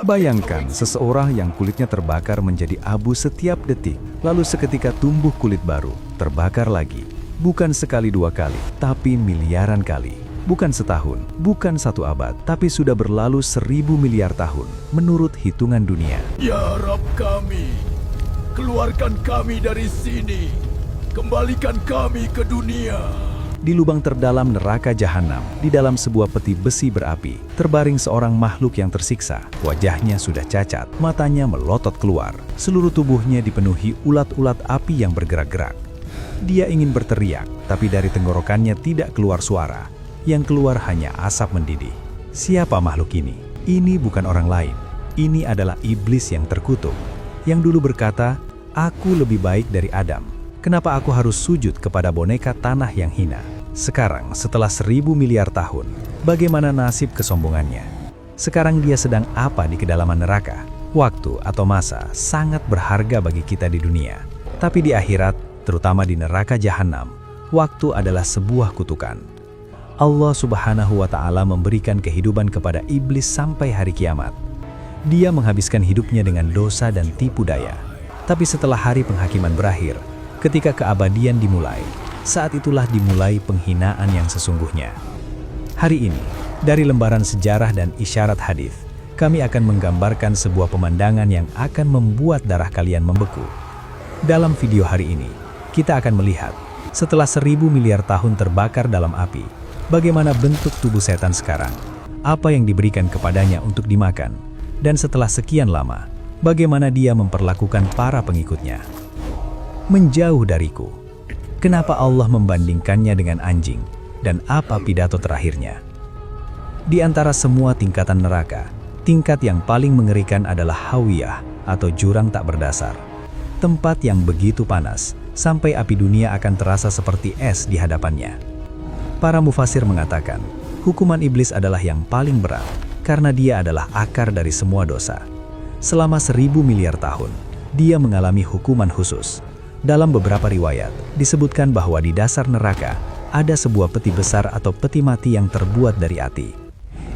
Bayangkan seseorang yang kulitnya terbakar menjadi abu setiap detik, lalu seketika tumbuh kulit baru, terbakar lagi. Bukan sekali dua kali, tapi miliaran kali. Bukan setahun, bukan satu abad, tapi sudah berlalu 1000 miliar tahun, menurut hitungan dunia. Ya Rabb kami, keluarkan kami dari sini, kembalikan kami ke dunia. Di lubang terdalam neraka jahanam, di dalam sebuah peti besi berapi, terbaring seorang makhluk yang tersiksa. Wajahnya sudah cacat, matanya melotot keluar. Seluruh tubuhnya dipenuhi ulat-ulat api yang bergerak-gerak. Dia ingin berteriak, tapi dari tenggorokannya tidak keluar suara. Yang keluar hanya asap mendidih. Siapa makhluk ini? Ini bukan orang lain. Ini adalah iblis yang terkutuk, yang dulu berkata, "Aku lebih baik dari Adam. Kenapa aku harus sujud kepada boneka tanah yang hina?" Sekarang, setelah 1000 miliar tahun, bagaimana nasib kesombongannya? Sekarang dia sedang apa di kedalaman neraka? Waktu atau masa sangat berharga bagi kita di dunia. Tapi di akhirat, terutama di neraka jahanam, waktu adalah sebuah kutukan. Allah Subhanahu wa Ta'ala memberikan kehidupan kepada iblis sampai hari kiamat. Dia menghabiskan hidupnya dengan dosa dan tipu daya. Tapi setelah hari penghakiman berakhir, ketika keabadian dimulai, saat itulah dimulai penghinaan yang sesungguhnya. Hari ini, dari lembaran sejarah dan isyarat hadis, kami akan menggambarkan sebuah pemandangan yang akan membuat darah kalian membeku. Dalam video hari ini, kita akan melihat, setelah 1000 miliar tahun terbakar dalam api, bagaimana bentuk tubuh setan sekarang, apa yang diberikan kepadanya untuk dimakan, dan setelah sekian lama, bagaimana dia memperlakukan para pengikutnya. Menjauh dariku. Kenapa Allah membandingkannya dengan anjing, dan apa pidato terakhirnya? Di antara semua tingkatan neraka, tingkat yang paling mengerikan adalah Hawiyah atau jurang tak berdasar. Tempat yang begitu panas, sampai api dunia akan terasa seperti es di hadapannya. Para mufasir mengatakan, hukuman iblis adalah yang paling berat, karena dia adalah akar dari semua dosa. Selama 1000 miliar tahun, dia mengalami hukuman khusus. Dalam beberapa riwayat, disebutkan bahwa di dasar neraka, ada sebuah peti besar atau peti mati yang terbuat dari ati.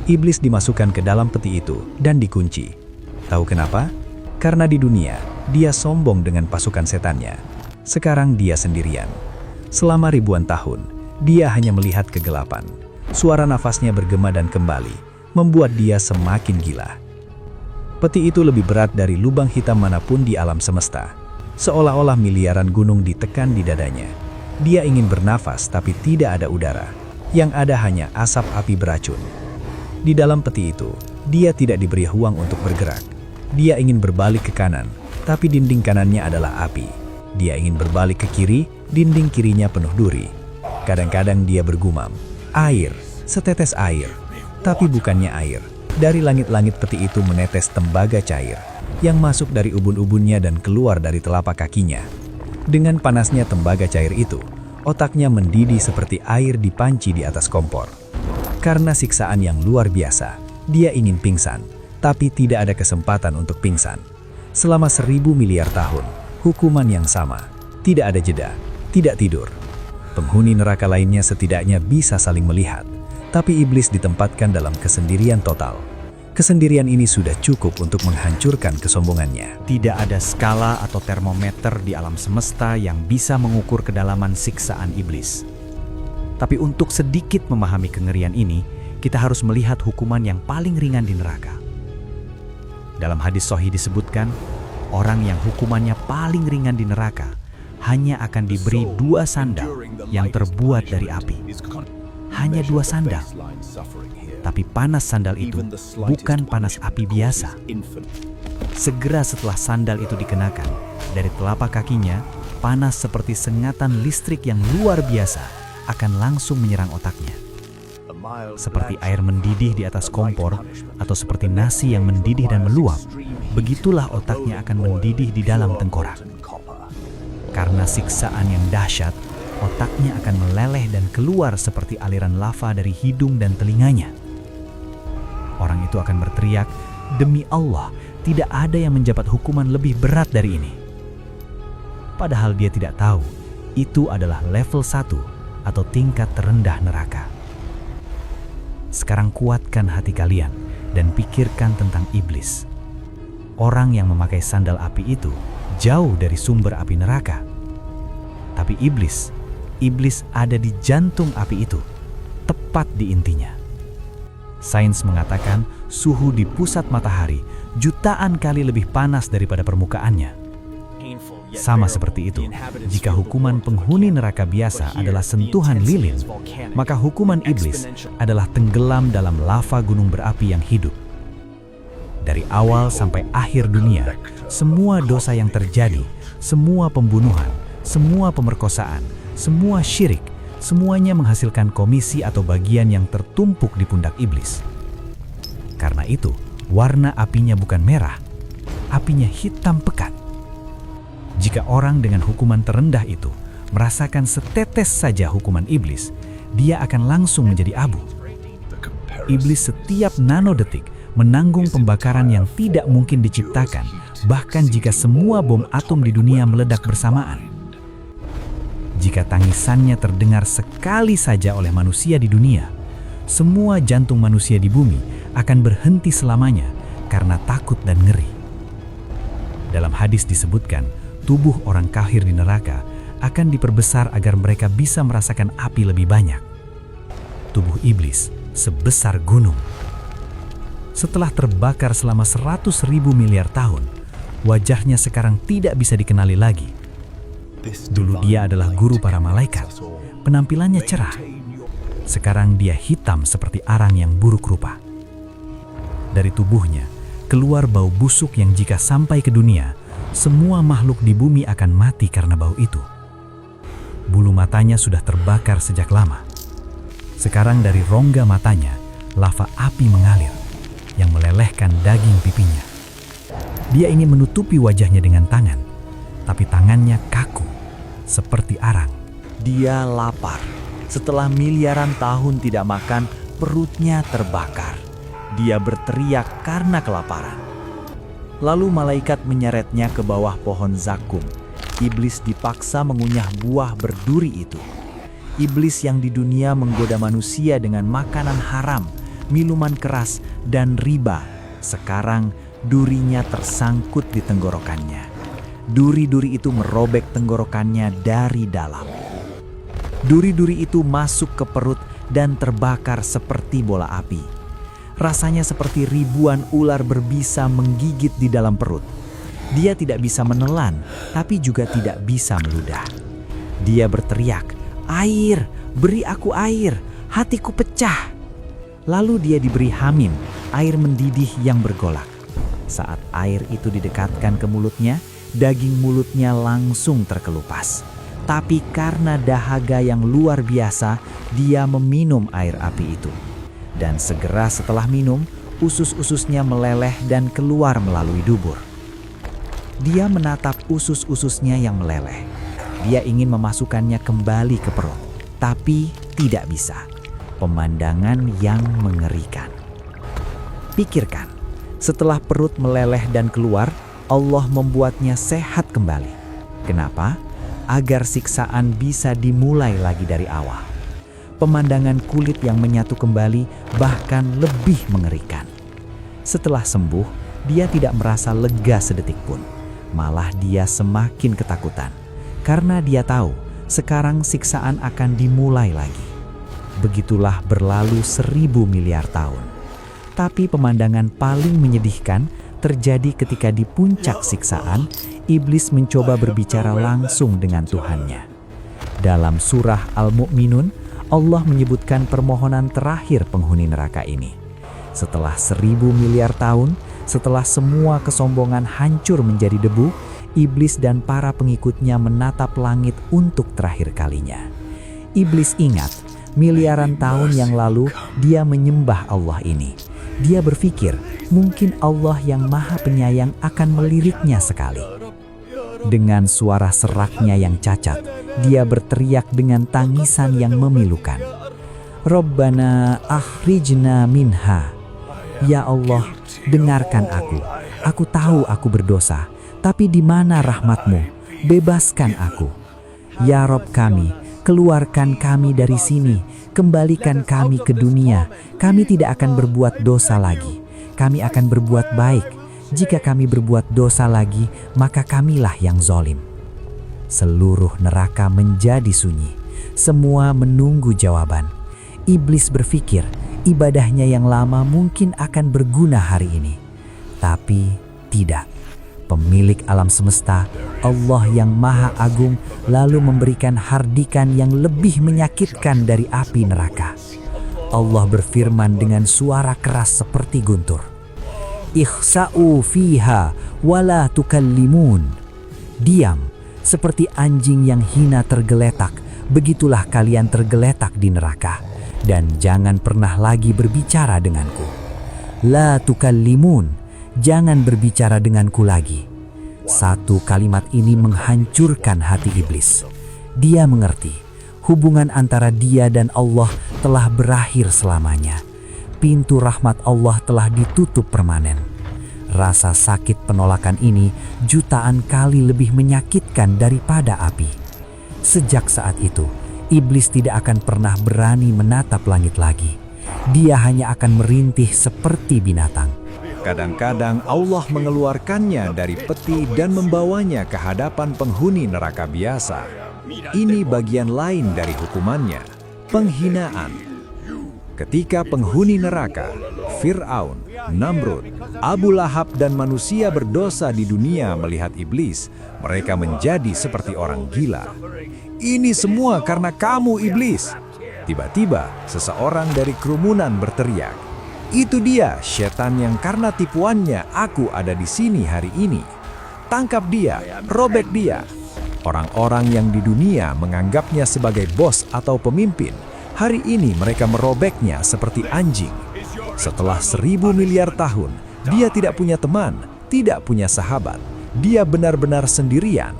Iblis dimasukkan ke dalam peti itu dan dikunci. Tahu kenapa? Karena di dunia, dia sombong dengan pasukan setannya. Sekarang dia sendirian. Selama ribuan tahun, dia hanya melihat kegelapan. Suara nafasnya bergema dan kembali, membuat dia semakin gila. Peti itu lebih berat dari lubang hitam manapun di alam semesta. Seolah-olah miliaran gunung ditekan di dadanya. Dia ingin bernafas tapi tidak ada udara. Yang ada hanya asap api beracun. Di dalam peti itu, dia tidak diberi ruang untuk bergerak. Dia ingin berbalik ke kanan, tapi dinding kanannya adalah api. Dia ingin berbalik ke kiri, dinding kirinya penuh duri. Kadang-kadang dia bergumam, "Air, setetes air." Tapi bukannya air. Dari langit-langit peti itu menetes tembaga cair, yang masuk dari ubun-ubunnya dan keluar dari telapak kakinya. Dengan panasnya tembaga cair itu, otaknya mendidih seperti air di panci di atas kompor. Karena siksaan yang luar biasa, dia ingin pingsan, tapi tidak ada kesempatan untuk pingsan. Selama 1000 miliar tahun, hukuman yang sama, tidak ada jeda, tidak tidur. Penghuni neraka lainnya setidaknya bisa saling melihat, tapi iblis ditempatkan dalam kesendirian total. Kesendirian ini sudah cukup untuk menghancurkan kesombongannya. Tidak ada skala atau termometer di alam semesta yang bisa mengukur kedalaman siksaan iblis. Tapi untuk sedikit memahami kengerian ini, kita harus melihat hukuman yang paling ringan di neraka. Dalam hadis sahih disebutkan, orang yang hukumannya paling ringan di neraka hanya akan diberi 2 sandal yang terbuat dari api. Hanya 2 sandal. Tapi panas sandal itu bukan panas api biasa. Segera setelah sandal itu dikenakan, dari telapak kakinya, panas seperti sengatan listrik yang luar biasa akan langsung menyerang otaknya. Seperti air mendidih di atas kompor, atau seperti nasi yang mendidih dan meluap, begitulah otaknya akan mendidih di dalam tengkorak. Karena siksaan yang dahsyat, otaknya akan meleleh dan keluar seperti aliran lava dari hidung dan telinganya. Orang itu akan berteriak, "Demi Allah, tidak ada yang menjabat hukuman lebih berat dari ini." Padahal dia tidak tahu, itu adalah level 1 atau tingkat terendah neraka. Sekarang kuatkan hati kalian dan pikirkan tentang iblis. orang yang memakai sandal api itu jauh dari sumber api neraka. Tapi iblis ada di jantung api itu, tepat di intinya. Sains mengatakan suhu di pusat matahari jutaan kali lebih panas daripada permukaannya. Sama seperti itu, jika hukuman penghuni neraka biasa adalah sentuhan lilin, maka hukuman iblis adalah tenggelam dalam lava gunung berapi yang hidup. Dari awal sampai akhir dunia, semua dosa yang terjadi, semua pembunuhan, semua pemerkosaan, semua syirik, semuanya menghasilkan komisi atau bagian yang tertumpuk di pundak iblis. Karena itu, warna apinya bukan merah, apinya hitam pekat. Jika orang dengan hukuman terendah itu merasakan setetes saja hukuman iblis, dia akan langsung menjadi abu. Iblis setiap nanodetik menanggung pembakaran yang tidak mungkin diciptakan, bahkan jika semua bom atom di dunia meledak bersamaan. Jika tangisannya terdengar sekali saja oleh manusia di dunia, semua jantung manusia di bumi akan berhenti selamanya karena takut dan ngeri. Dalam hadis disebutkan, tubuh orang kafir di neraka akan diperbesar agar mereka bisa merasakan api lebih banyak. Tubuh iblis sebesar gunung. Setelah terbakar selama 100.000 miliar tahun, wajahnya sekarang tidak bisa dikenali lagi. Dulu dia adalah guru para malaikat, penampilannya cerah. Sekarang dia hitam seperti arang yang buruk rupa. Dari tubuhnya keluar bau busuk yang jika sampai ke dunia, semua makhluk di bumi akan mati karena bau itu. Bulu matanya sudah terbakar sejak lama. Sekarang dari rongga matanya, lava api mengalir yang melelehkan daging pipinya. Dia ingin menutupi wajahnya dengan tangan, tapi tangannya kaku, seperti arang. Dia lapar. Setelah miliaran tahun tidak makan, perutnya terbakar. Dia berteriak karena kelaparan. Lalu malaikat menyeretnya ke bawah pohon zakum. Iblis dipaksa mengunyah buah berduri itu. Iblis yang di dunia menggoda manusia dengan makanan haram, minuman keras, dan riba. Sekarang durinya tersangkut di tenggorokannya. Duri-duri itu merobek tenggorokannya dari dalam. Duri-duri itu masuk ke perut dan terbakar seperti bola api. Rasanya seperti ribuan ular berbisa menggigit di dalam perut. Dia tidak bisa menelan, tapi juga tidak bisa meludah. Dia berteriak, "Air, beri aku air, hatiku pecah." Lalu dia diberi hamim, air mendidih yang bergolak. Saat air itu didekatkan ke mulutnya, daging mulutnya langsung terkelupas. Tapi karena dahaga yang luar biasa, dia meminum air api itu. Dan segera setelah minum, usus-ususnya meleleh dan keluar melalui dubur. Dia menatap usus-ususnya yang meleleh. Dia ingin memasukkannya kembali ke perut, tapi tidak bisa. Pemandangan yang mengerikan. Pikirkan, setelah perut meleleh dan keluar, Allah membuatnya sehat kembali. Kenapa? Agar siksaan bisa dimulai lagi dari awal. Pemandangan kulit yang menyatu kembali bahkan lebih mengerikan. Setelah sembuh, dia tidak merasa lega sedetik pun. Malah dia semakin ketakutan. Karena dia tahu, sekarang siksaan akan dimulai lagi. Begitulah berlalu 1000 miliar tahun. Tapi pemandangan paling menyedihkan terjadi ketika di puncak siksaan, iblis mencoba berbicara langsung dengan Tuhannya. Dalam surah Al-Mu'minun, Allah menyebutkan permohonan terakhir penghuni neraka ini. Setelah 1000 miliar tahun, setelah semua kesombongan hancur menjadi debu, iblis dan para pengikutnya menatap langit untuk terakhir kalinya. Iblis ingat, miliaran tahun yang lalu dia menyembah Allah ini. Dia berpikir, mungkin Allah yang Maha Penyayang akan meliriknya sekali. Dengan suara seraknya yang cacat, dia berteriak dengan tangisan yang memilukan. Rabbana akhrijna minha. Ya Allah, dengarkan aku. Aku tahu aku berdosa, tapi di mana rahmat-Mu? Bebaskan aku. Ya Rabb kami, keluarkan kami dari sini. Kembalikan kami ke dunia. Kami tidak akan berbuat dosa lagi. Kami akan berbuat baik. Jika kami berbuat dosa lagi, maka kamilah yang zalim." Seluruh neraka menjadi sunyi. Semua menunggu jawaban. Iblis berpikir ibadahnya yang lama mungkin akan berguna hari ini. Tapi tidak. Pemilik alam semesta, Allah yang Maha Agung, lalu memberikan hardikan yang lebih menyakitkan dari api neraka. Allah berfirman dengan suara keras seperti guntur, "Ikhsa'u fiha wala tukallimun." Diam, seperti anjing yang hina tergeletak, begitulah kalian tergeletak di neraka, dan jangan pernah lagi berbicara denganku. La tukallimun, jangan berbicara denganku lagi. Satu kalimat ini menghancurkan hati iblis. Dia mengerti hubungan antara dia dan Allah telah berakhir selamanya. Pintu rahmat Allah telah ditutup permanen. Rasa sakit penolakan ini jutaan kali lebih menyakitkan daripada api. Sejak saat itu, iblis tidak akan pernah berani menatap langit lagi. Dia hanya akan merintih seperti binatang. Kadang-kadang Allah mengeluarkannya dari peti dan membawanya ke hadapan penghuni neraka biasa. Ini bagian lain dari hukumannya, penghinaan. Ketika penghuni neraka, Fir'aun, Namrud, Abu Lahab dan manusia berdosa di dunia melihat iblis, mereka menjadi seperti orang gila. "Ini semua karena kamu, iblis!" Tiba-tiba, seseorang dari kerumunan berteriak, "Itu dia, setan yang karena tipuannya aku ada di sini hari ini. Tangkap dia, robek dia." Orang-orang yang di dunia menganggapnya sebagai bos atau pemimpin, hari ini mereka merobeknya seperti anjing. Setelah 1000 miliar tahun, dia tidak punya teman, tidak punya sahabat. Dia benar-benar sendirian.